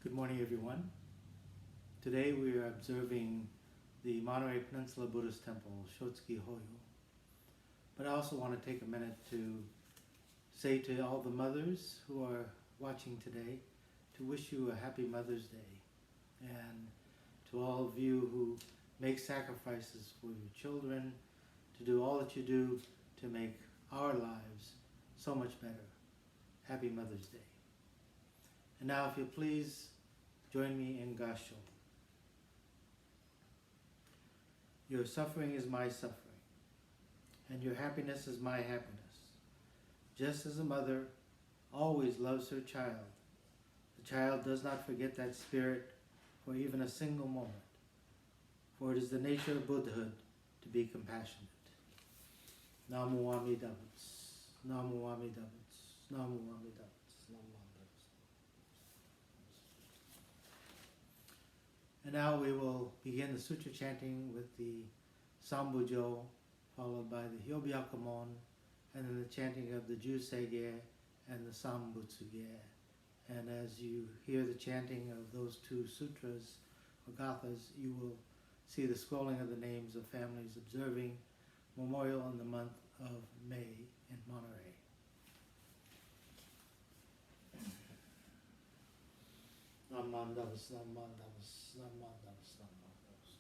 Good morning, everyone. Today we are observing the Monterey Peninsula Buddhist Temple, Shotsuki, Hoyo. But I also want to take a minute to say to all the mothers who are watching today to wish you a happy Mother's Day. And to all of you who make sacrifices for your children, to do all that you do to make our lives so much better. Happy Mother's Day. And now, if you please, join me in Gasho. Your suffering is my suffering, and your happiness is my happiness. Just as a mother always loves her child, the child does not forget that spirit for even a single moment, for it is the nature of Buddhahood to be compassionate. Namu Amidabutsu, Namu Amidabutsu, Namu Amidabutsu, Namu Amidabutsu. And now we will begin the sutra chanting with the Sambujo, followed by the Hyobyakumon, and then the chanting of the Jusege and the Sambutsuge. And as you hear the chanting of those two sutras or gathas, you will see the scrolling of the names of families observing Memorial in the month of May in Monterey. Namandavas, Namandavas, Namandavas, Namandavas.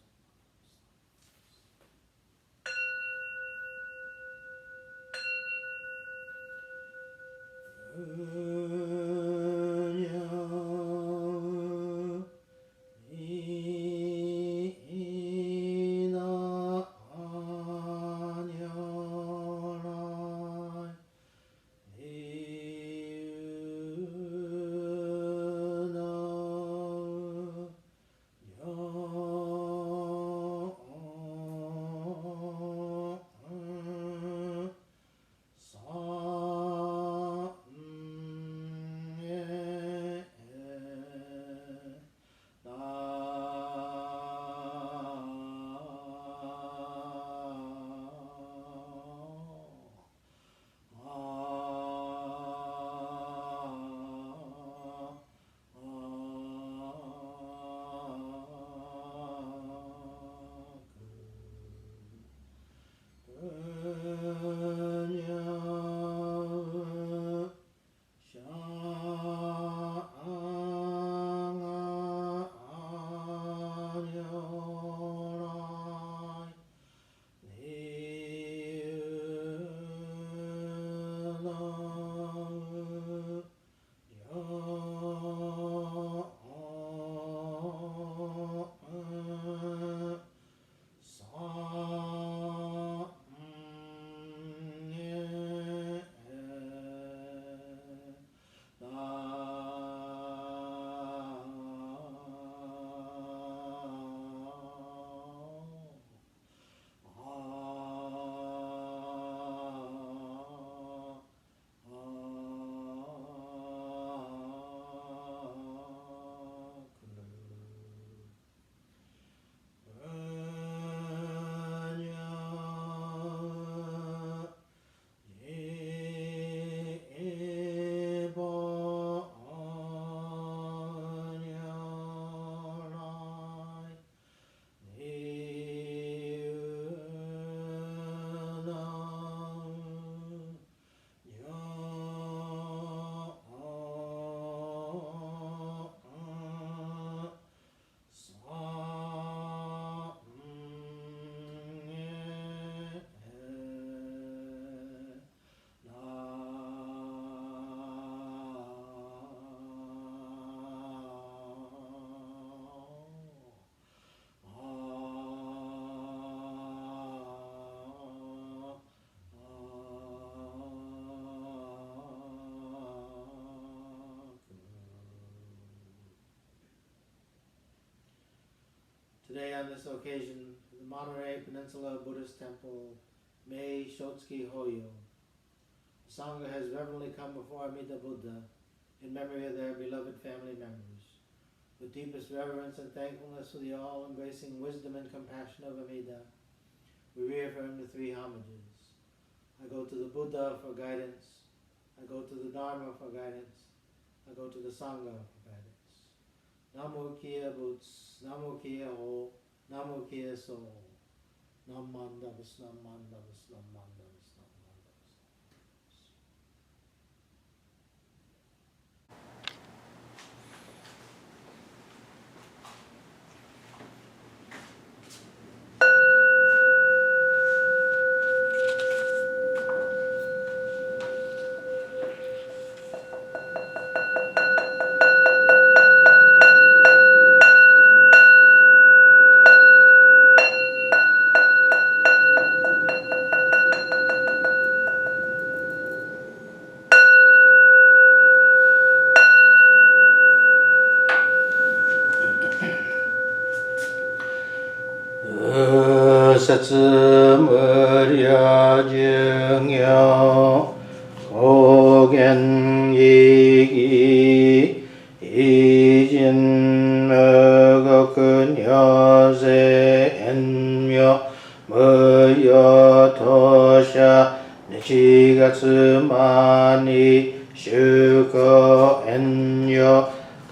Today, on this occasion, the Monterey Peninsula Buddhist Temple, Mei Shotsuki Hoyo, the Sangha has reverently come before Amida Buddha in memory of their beloved family members. With deepest reverence and thankfulness for the all-embracing wisdom and compassion of Amida, we reaffirm the three homages. I go to the Buddha for guidance. I go to the Dharma for guidance. I go to the Sangha for guidance. 나무 키에 부츠, 나무 키에 호, 나무 키에 소. 남만다부스, 남만다부스, 남만다부스, 남만다부스. 사츠머랴증여 고견이기 이진머거근여세엔묘 머여토샤 니치가츠마니 슈거엔요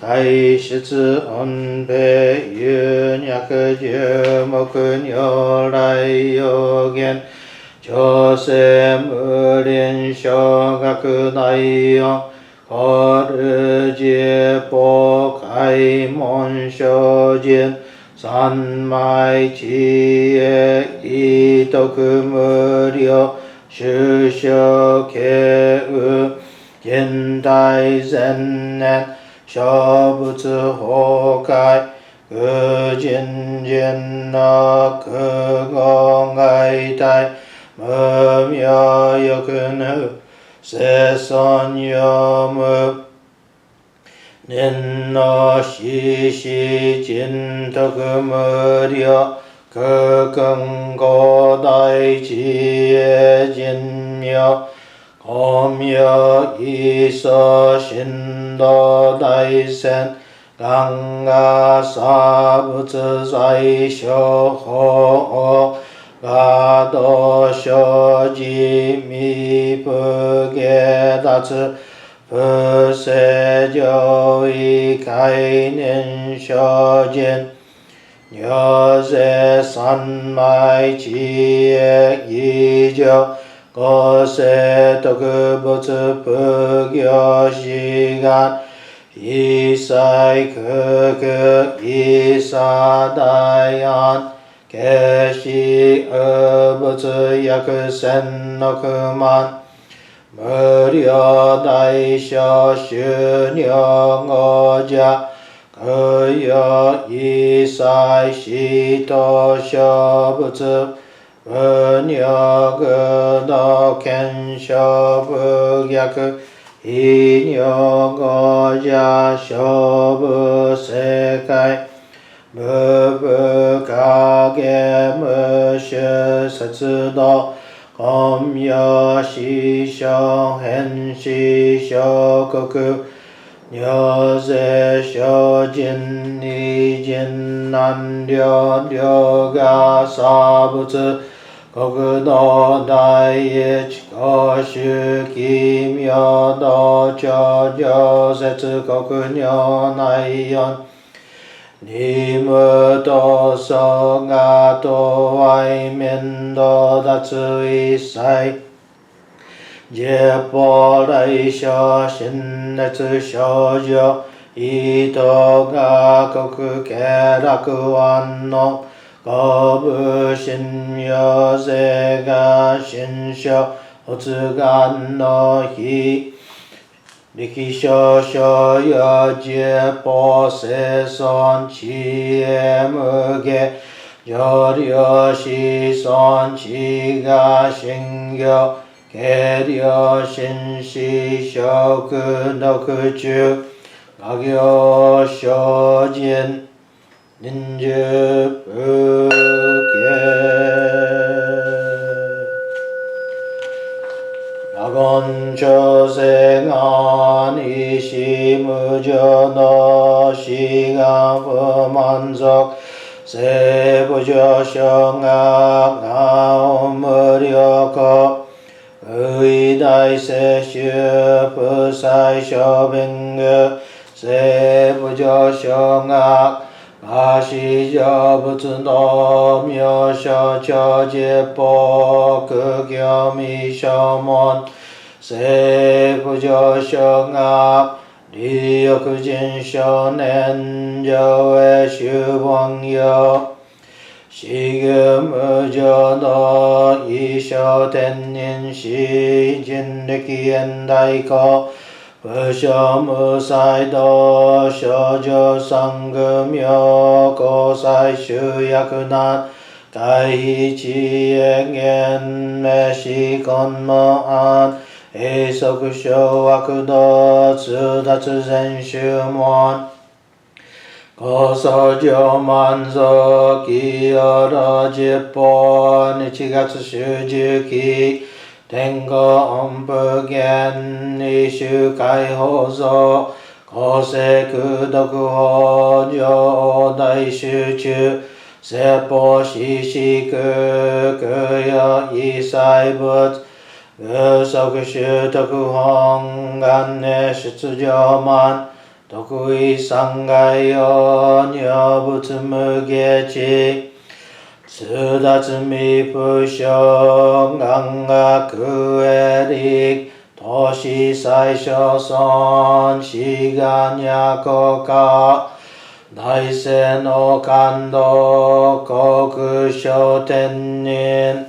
가이시츠 언배 윤약저 먹근여라이여겐 조세무린 쇼가크나이영 거르제보 가이몬쇼진 산마이지에 이도그무려 슈쇼케으 옌다이젠넨 쇼부츠호가이 그진진너 그공가이다이 머며여근의 세선여무 닌너 시시진덕음으려 그근고다이 지혜진며 고며 이서 신도다이센 강가사부츠사이쇼호 가도쇼지미부게다츠 부세조이 가이는쇼진 여세산마이 지혜 이저 고세도그부츠 부교시간 이사이 그그 이사다얀 개시 어부츠 야크센노크만 머려다이쇼 슈녀어자 그여 이사이 시도쇼부츠 은여그너 켄쇼부야크 이녀거자 쇼부세카이 무부가게 무슈사츠도 검여시쇼헨시쇼거그 녀세쇼진니진난려려가 사부츠 거그노 나이에 치거슈기묘도 저저세츠 거그녀 나이연 니무도 성가도 와이면도 다츠이사이 제보라이쇼 신네츠 쇼저 이도가 거그게라그완노 거부신여세가 신쇼 호츠간노히 리키쇼쇼여제보세선 지혜무게 여려시선 지가신교 계려신시쇼그너그주 가교쇼진 ninjubuke 야건초생안 이시무저너 시가부만석 세부조성악 나오무려거 의다이세슈 부사이쇼빙그 聖部上小学阿子成仏の妙所長十法苦行未正門聖部上小学利欲人少年上へ修本よ至行無常の一生天人死人力現代化不祥無才道少女三愚妙交際集約難回避知恵言名詞根門案永息小悪道通達全宗門高僧上満足清ら十法日月修十期天下音符言二周解放像公正功徳法上大集中説法四式空有一切物偶則修徳本願念出上満得意三害用如仏無下知通達未不詳願学へ力投資最小損志願若果大聖の感動国小天人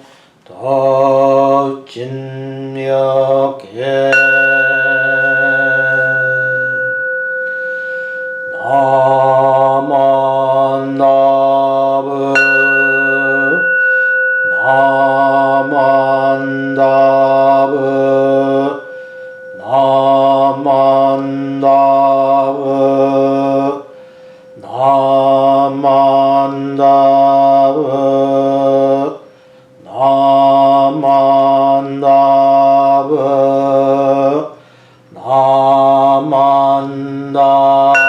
道人欲系ナマンダブナマンダブナマンダブナマンダブナマンダブナマンダブ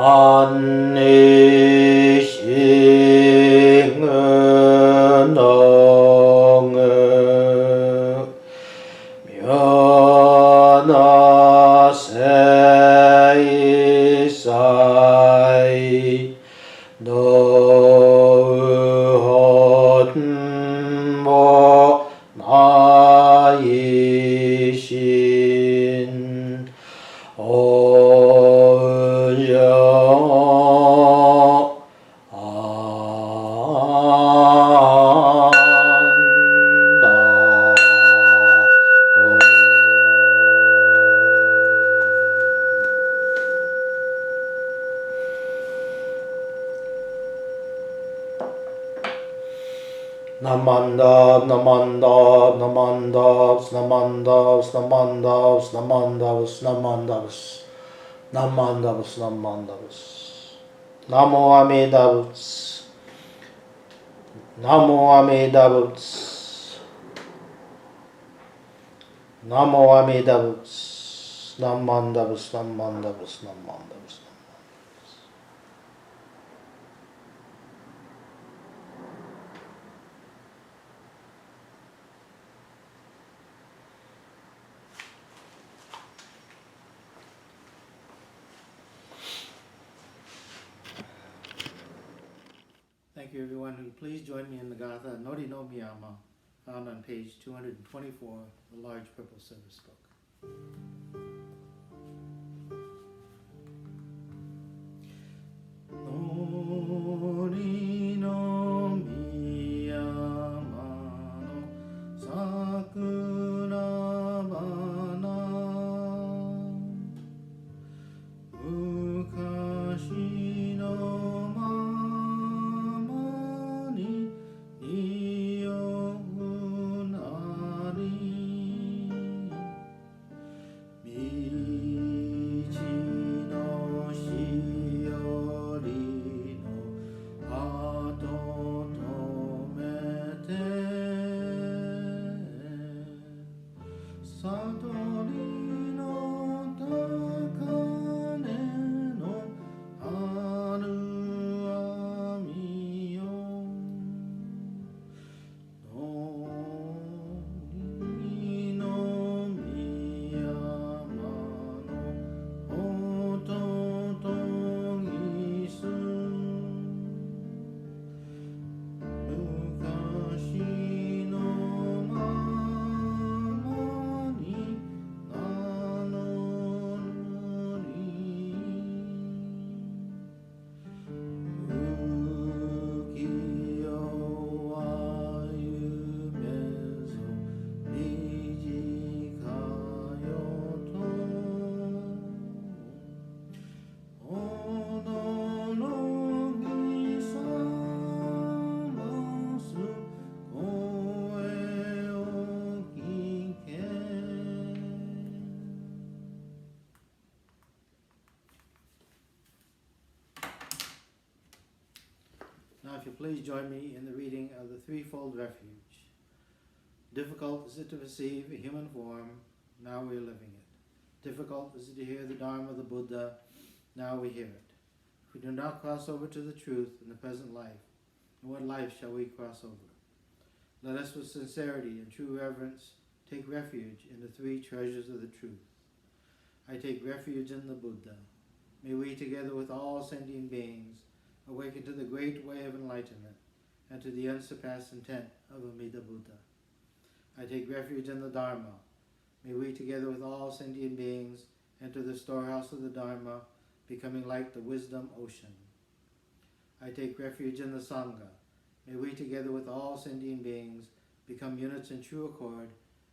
願にしぐのぐ妙な聖祭道本もないしんおじゃNamandab, namandab, namandab, namandab, namandab, namandab, namandab, namandab, namandab. Namo Amidabus. Namo Amidabus. Namo Amidabus. Namandabus, namandabus, namandabus. Thank you, everyone. Please join me in the Gatha Nori no Miyama, found on page 224, the large purple service book. Nori no Miyama no sakura bana mukashi no please join me in the reading of the threefold refuge. Difficult is it to perceive a human form, now we are living it. Difficult is it to hear the Dharma of the Buddha, now we hear it. If we do not cross over to the truth in the present life, in what life shall we cross over? Let us with sincerity and true reverence take refuge in the three treasures of the truth. I take refuge in the Buddha. May we, together with all sentient beings, awaken to the great way of enlightenment and to the unsurpassed intent of Amida Buddha. I take refuge in the Dharma. May we, together with all sentient beings, enter the storehouse of the Dharma, becoming like the wisdom ocean. I take refuge in the Sangha. May we, together with all sentient beings, become units in true accord,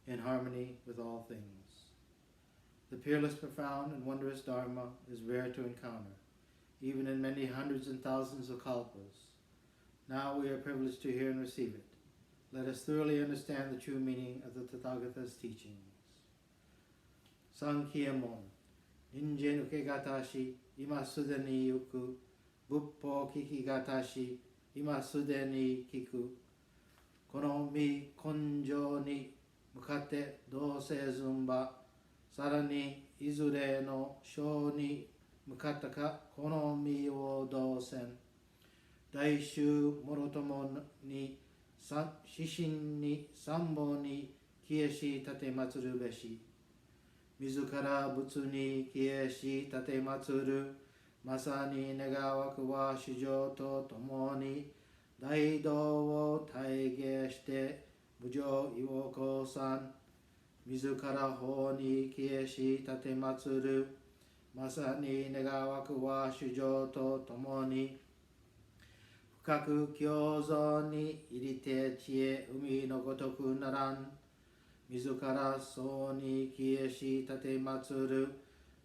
in harmony with all things. The peerless, profound, and wondrous Dharma is rare to encounter, even in many hundreds and thousands of kalpas. Now we are privileged to hear and receive it. Let us thoroughly understand the true meaning of the Tathagata's teachings. Sankhya-mon, Ninjen ukegatashi, ima sudeni yuku, Buppo kikigatashi, ima sudeni kiku, Kono mi konjo ni mukate dose zumba, Sarani izure no sho ni mukataka kono mi wo dosen, Daishu morotomo ni shishin ni sambo ni kieshi tate matsuru beshi, Mizukara butsu ni kieshi tate matsuru, Masani negawaku wa shujo to tomo ni, Daido wo taige shite bujo iwoko san, Mizukara ho ni kieshi tate matsuru, Masani negawaku wa shujo to tomo ni, Fukaku kyozo ni irite chie umi no gotoku naran, Mizukara so ni kieshi tate matsuru,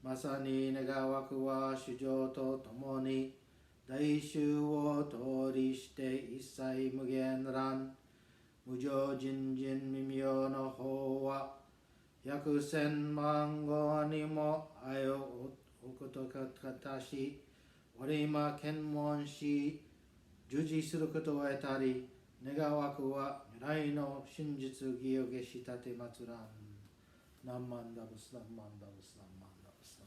Masani negawaku wa shujo to tomo ni, Daishu wo tori shite issai mugen ran, Mujo jinjin mimyo no ho wa, Yaku sen mango ni mo ayo okoto katashi, Warima kenmon shi, Juji suru koto wa etari, Negawaku wa mirai no shinjitsu gyoge shitate matsuran. Namandavus, namandavus, namandavus, namandavus.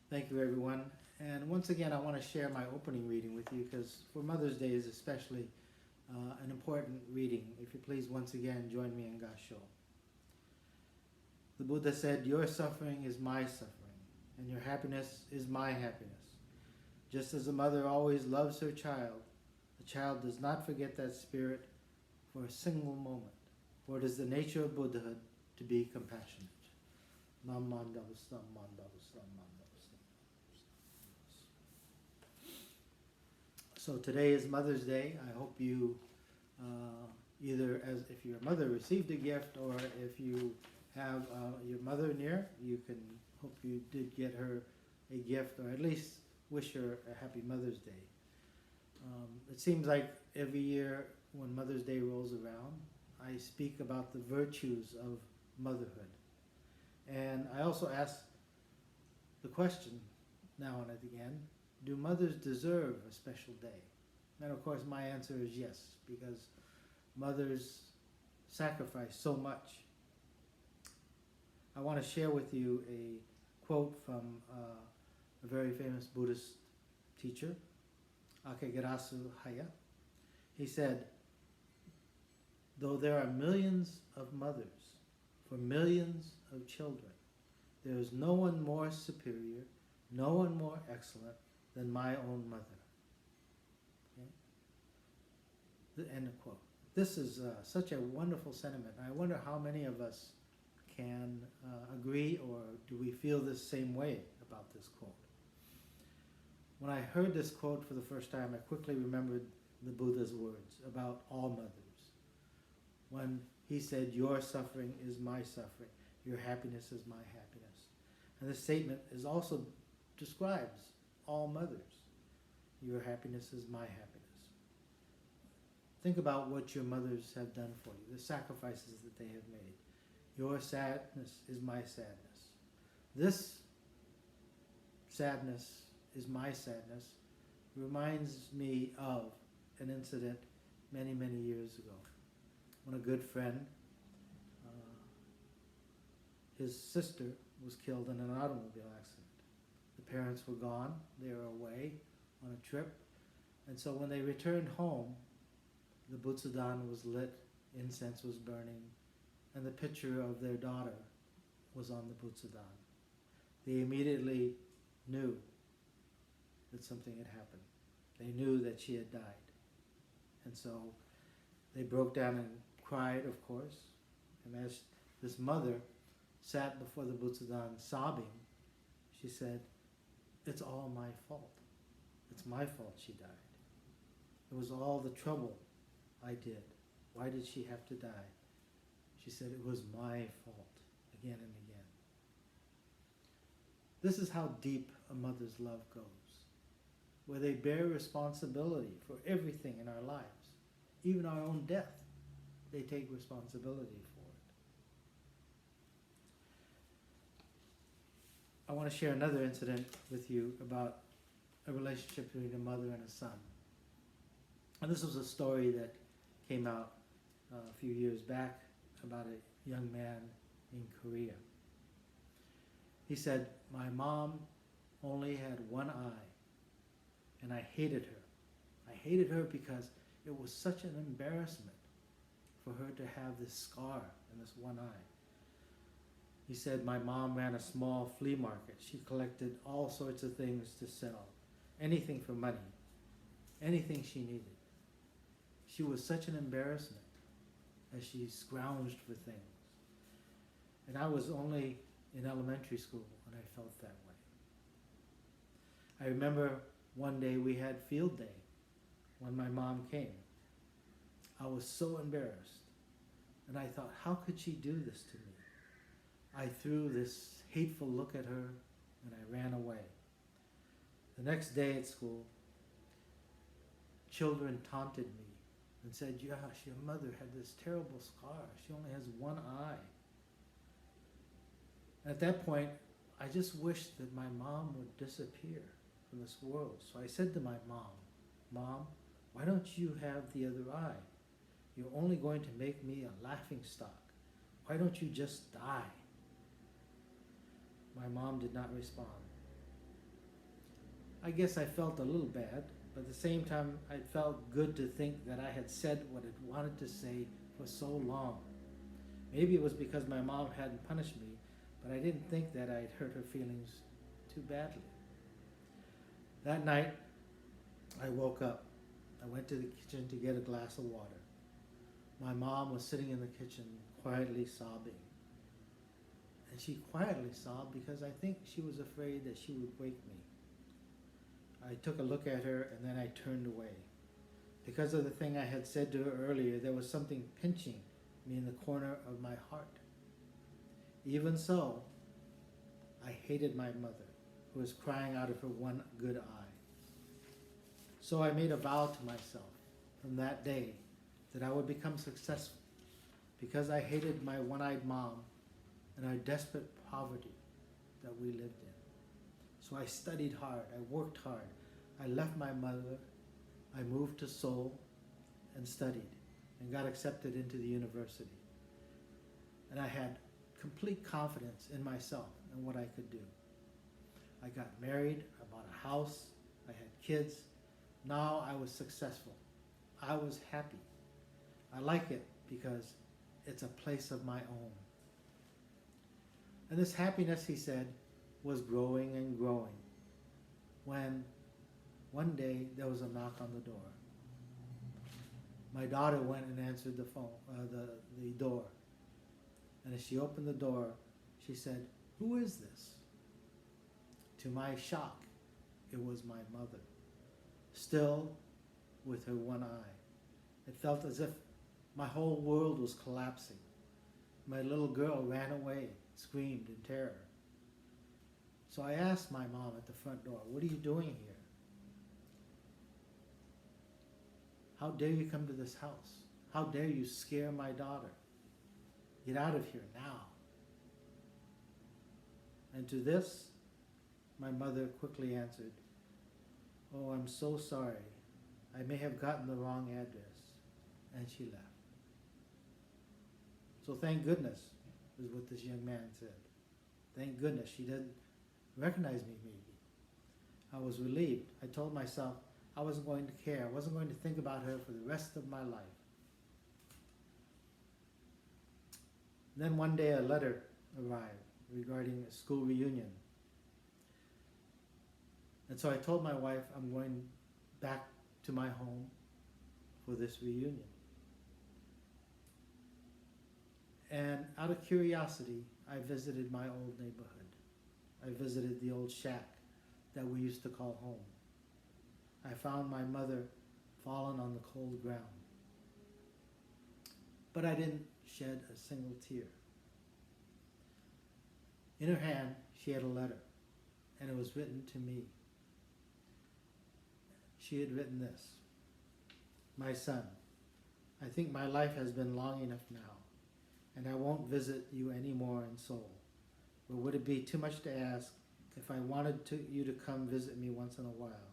Thank you, everyone. And once again, I want to share my opening reading with you because for Mother's Day is especially an important reading. If you please, once again, join me in Gasho. The Buddha said, your suffering is my suffering, and your happiness is my happiness. Just as a mother always loves her child, the child does not forget that spirit for a single moment, for it is the nature of Buddhahood to be compassionate. Namandavus, namandavus, namandavus, namandavus. So today is Mother's Day. I hope you, either as if your mother received a gift or if you have your mother near, you can hope you did get her a gift or at least wish her a happy Mother's Day. It seems like every year when Mother's Day rolls around, I speak about the virtues of motherhood. And I also ask the question now and again, do mothers deserve a special day? And of course my answer is yes, because mothers sacrifice so much. I want to share with you a quote from a very famous Buddhist teacher, Akegarasu Haya. He said, though there are millions of mothers for millions of children, there is no one more superior, no one more excellent than my own mother. Okay? The end of quote. This is such a wonderful sentiment. I wonder how many of us can agree, or do we feel the same way about this quote? When I heard this quote for the first time, I quickly remembered the Buddha's words about all mothers. When he said, your suffering is my suffering, your happiness is my happiness. And this statement is also describes all mothers. Your happiness is my happiness. Think about what your mothers have done for you, the sacrifices that they have made. Your sadness is my sadness. This sadness is my sadness reminds me of an incident many, many years ago when a good friend, his sister was killed in an automobile accident. The parents were gone, they were away on a trip, and so when they returned home, the Butsudan was lit, incense was burning, and the picture of their daughter was on the Butsudan. They immediately knew that something had happened. They knew that she had died. And so they broke down and cried, of course. And as this mother sat before the Butsudan sobbing, she said, "It's all my fault. It's my fault she died. It was all the trouble I did. Why did she have to die?" She said, "It was my fault," again and again. This is how deep a mother's love goes, where they bear responsibility for everything in our lives, even our own death. They take responsibility for it. I want to share another incident with you about a relationship between a mother and a son. And this was a story that came out a few years back about a young man in Korea. He said, "My mom only had one eye, and I hated her. I hated her because it was such an embarrassment for her to have this scar in this one eye." He said, "My mom ran a small flea market. She collected all sorts of things to sell, anything for money, anything she needed. She was such an embarrassment as she scrounged for things. And I was only in elementary school when I felt that way." I remember one day we had field day when my mom came. I was so embarrassed, and I thought, how could she do this to me? I threw this hateful look at her, and I ran away. The next day at school, children taunted me and said, "Josh, your mother had this terrible scar. She only has one eye." At that point, I just wished that my mom would disappear from this world. So I said to my mom, "Mom, why don't you have the other eye? You're only going to make me a laughing stock. Why don't you just die?" My mom did not respond. I guess I felt a little bad, but at the same time, I felt good to think that I had said what I wanted to say for so long. Maybe it was because my mom hadn't punished me, but I didn't think that I'd hurt her feelings too badly. That night, I woke up. I went to the kitchen to get a glass of water. My mom was sitting in the kitchen, quietly sobbing. And she quietly sobbed because I think she was afraid that she would wake me. I took a look at her and then I turned away. Because of the thing I had said to her earlier, there was something pinching me in the corner of my heart. Even so, I hated my mother, who was crying out of her one good eye. So I made a vow to myself from that day that I would become successful because I hated my one-eyed mom and our desperate poverty that we lived in. So I studied hard, I worked hard, I left my mother, I moved to Seoul and studied and got accepted into the university. And I had complete confidence in myself and what I could do. I got married, I bought a house, I had kids. Now I was successful. I was happy. I like it because it's a place of my own. And this happiness, he said, was growing and growing when one day there was a knock on the door. My daughter went and answered the door. And as she opened the door, she said, "Who is this?" To my shock, it was my mother, still with her one eye. It felt as if my whole world was collapsing. My little girl ran away, screamed in terror. So I asked my mom at the front door, "What are you doing here? How dare you come to this house? How dare you scare my daughter? Get out of here now." And to this, my mother quickly answered, "Oh, I'm so sorry. I may have gotten the wrong address." And she left. So thank goodness, is what this young man said. Thank goodness she didn't recognize me maybe. I was relieved. I told myself I wasn't going to care. I wasn't going to think about her for the rest of my life. Then one day a letter arrived regarding a school reunion. And so I told my wife I'm going back to my home for this reunion. And out of curiosity, I visited my old neighborhood. I visited the old shack that we used to call home. I found my mother fallen on the cold ground. But I didn't shed a single tear. In her hand, she had a letter, and it was written to me. She had written this: "My son, I think my life has been long enough now, and I won't visit you anymore in Seoul. But would it be too much to ask if I wanted you to come visit me once in a while?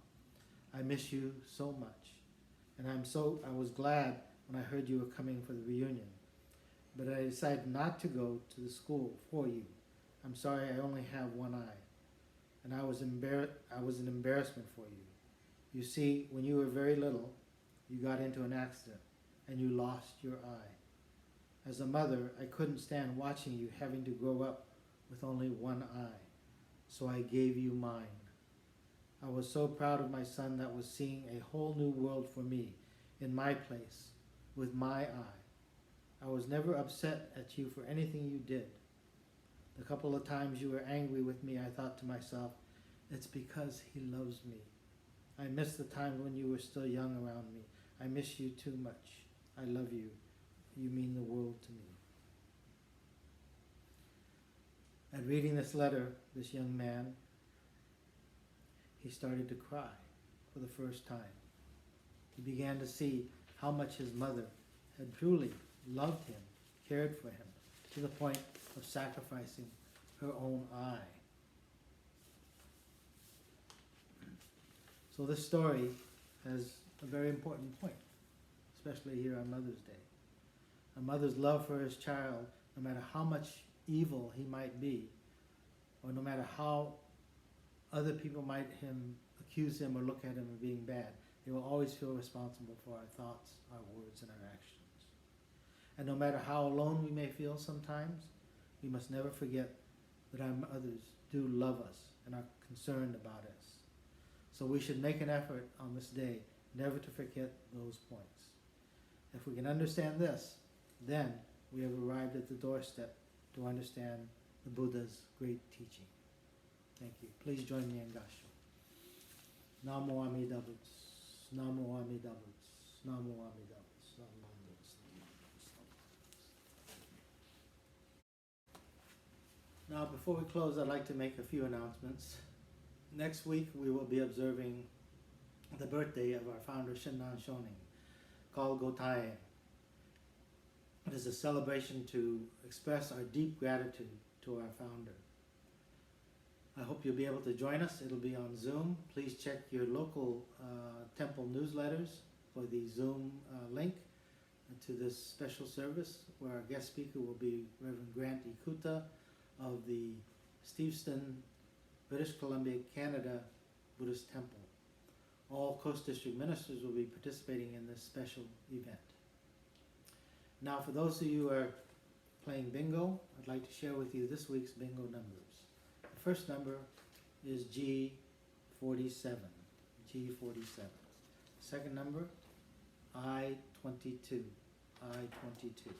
I miss you so much, and I was glad when I heard you were coming for the reunion. But I decided not to go to the school for you. I'm sorry I only have one eye, and I was an embarrassment for you. You see, when you were very little, you got into an accident, and you lost your eye. As a mother, I couldn't stand watching you having to grow up with only one eye, so I gave you mine. I was so proud of my son that was seeing a whole new world for me, in my place, with my eye. I was never upset at you for anything you did. The couple of times you were angry with me, I thought to myself, it's because he loves me. I miss the times when you were still young around me. I miss you too much. I love you. You mean the world to me." At reading this letter, this young man, he started to cry for the first time. He began to see how much his mother had truly loved him, cared for him, to the point of sacrificing her own eye. So this story has a very important point, especially here on Mother's Day. A mother's love for his child, no matter how much evil he might be, or no matter how other people might accuse him or look at him as being bad, they will always feel responsible for our thoughts, our words, and our actions. And no matter how alone we may feel sometimes, we must never forget that our mothers do love us and are concerned about us. So we should make an effort on this day never to forget those points. If we can understand this, then we have arrived at the doorstep to understand the Buddha's great teaching. Thank you. Please join me in Gassho. Namo Amida Butsu, Namo Amida Butsu, Namo Amida Butsu, Namo Amida Butsu. Now, before we close, I'd like to make a few announcements. Next week, we will be observing the birthday of our founder, Shinran Shonin, called Gotae. It is a celebration to express our deep gratitude to our founder. I hope you'll be able to join us. It'll be on Zoom. Please check your local temple newsletters for the Zoom link to this special service, where our guest speaker will be Reverend Grant Ikuta of the Steveston, British Columbia, Canada Buddhist Temple. All Coast District ministers will be participating in this special event. Now, for those of you who are playing bingo, I'd like to share with you this week's bingo numbers. The first number is G47. G47. Second number, I22. I22.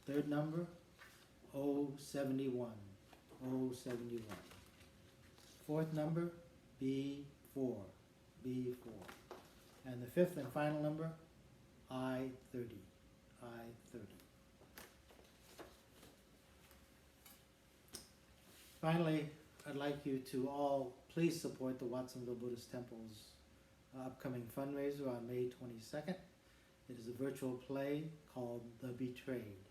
Third number, O71. O71. Fourth number, B4. B4. And the fifth and final number, I30. I30. Finally, I'd like you to all please support the Watsonville Buddhist Temple's upcoming fundraiser on May 22nd. It is a virtual play called The Betrayed.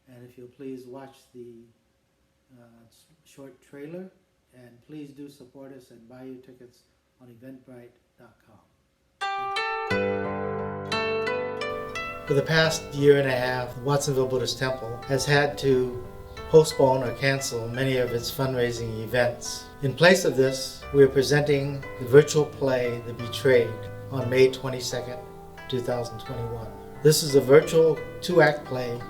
And if you'll please watch the short trailer, and please do support us and buy your tickets on Eventbrite. For the past year and a half, the Watsonville Buddhist Temple has had to postpone or cancel many of its fundraising events. In place of this, we are presenting the virtual play The Betrayed on May 22nd, 2021. This is a virtual two-act play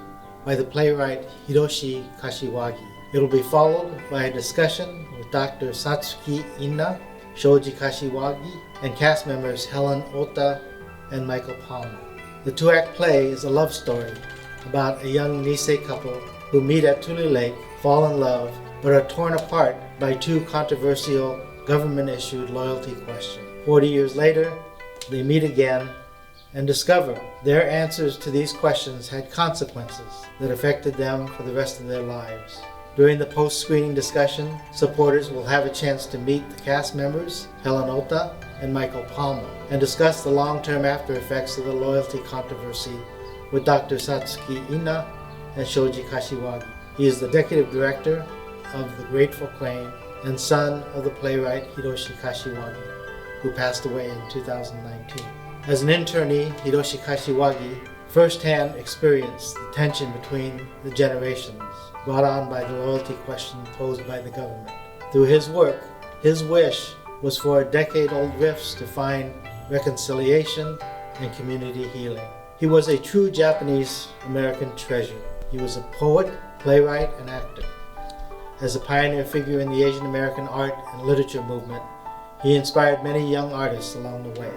by the playwright Hiroshi Kashiwagi. It will be followed by a discussion with Dr. Shotsuki Inna, Shoji Kashiwagi, and cast members Helen Ota and Michael Palmer. The two-act play is a love story about a young Nisei couple who meet at Tule Lake, fall in love, but are torn apart by two controversial government-issued loyalty questions. 40 years later, they meet again and discover their answers to these questions had consequences that affected them for the rest of their lives. During the post-screening discussion, supporters will have a chance to meet the cast members, Helen Ota and Michael Palmer, and discuss the long-term after effects of the loyalty controversy with Dr. Satsuki Ina and Shoji Kashiwagi. He is the executive director of the Grateful Crane and son of the playwright Hiroshi Kashiwagi, who passed away in 2019. As an internee, Hiroshi Kashiwagi firsthand experienced the tension between the generations brought on by the loyalty question posed by the government. Through his work, his wish was for decade-old rifts to find reconciliation and community healing. He was a true Japanese-American treasure. He was a poet, playwright, and actor. As a pioneer figure in the Asian American art and literature movement, he inspired many young artists along the way.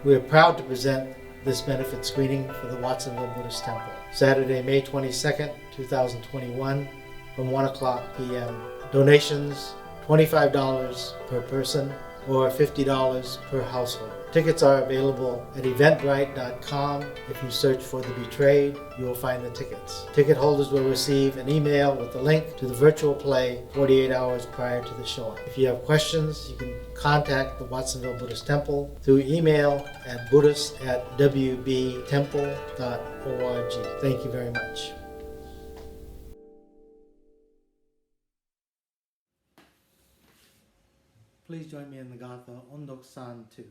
We are proud to present this benefit screening for the Watsonville Buddhist Temple, Saturday, May 22nd, 2021, from 1 o'clock p.m. Donations $25 per person or $50 per household. Tickets are available at eventbrite.com. If you search for The Betrayed, you will find the tickets. Ticket holders will receive an email with the link to the virtual play 48 hours prior to the showing. If you have questions, you can contact the Watsonville Buddhist Temple through email at buddhist@wbtemple.org. Thank you very much. Please join me in the Gatha Ondok-san 2.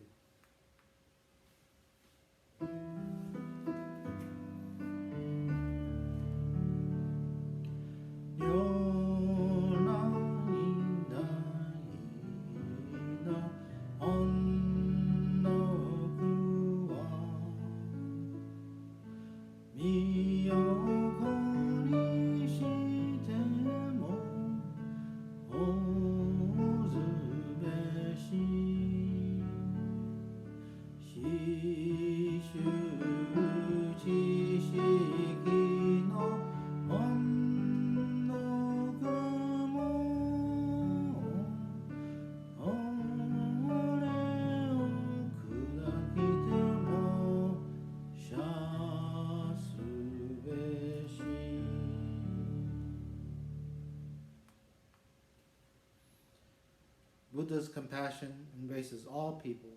Buddha's compassion embraces all people,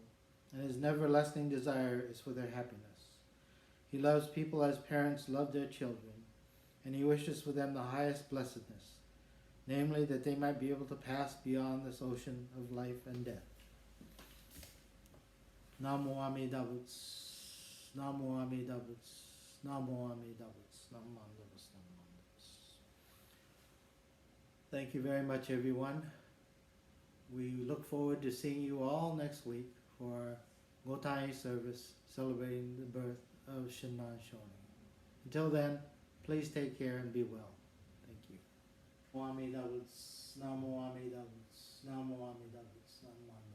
and his never-lessening desire is for their happiness. He loves people as parents love their children, and he wishes for them the highest blessedness, namely that they might be able to pass beyond this ocean of life and death. Namo Amida Butsu, Namo Amida Butsu, Namo Amida Butsu, Namo Amida Butsu, Namo Amida Butsu. Thank you very much, everyone. We look forward to seeing you all next week for Gotai service celebrating the birth of Shinran Shonin. Until then, please take care and be well. Thank you. Namo Amida Butsu, Namo Amida Butsu, Namo Amida Butsu, Namo Amida Butsu.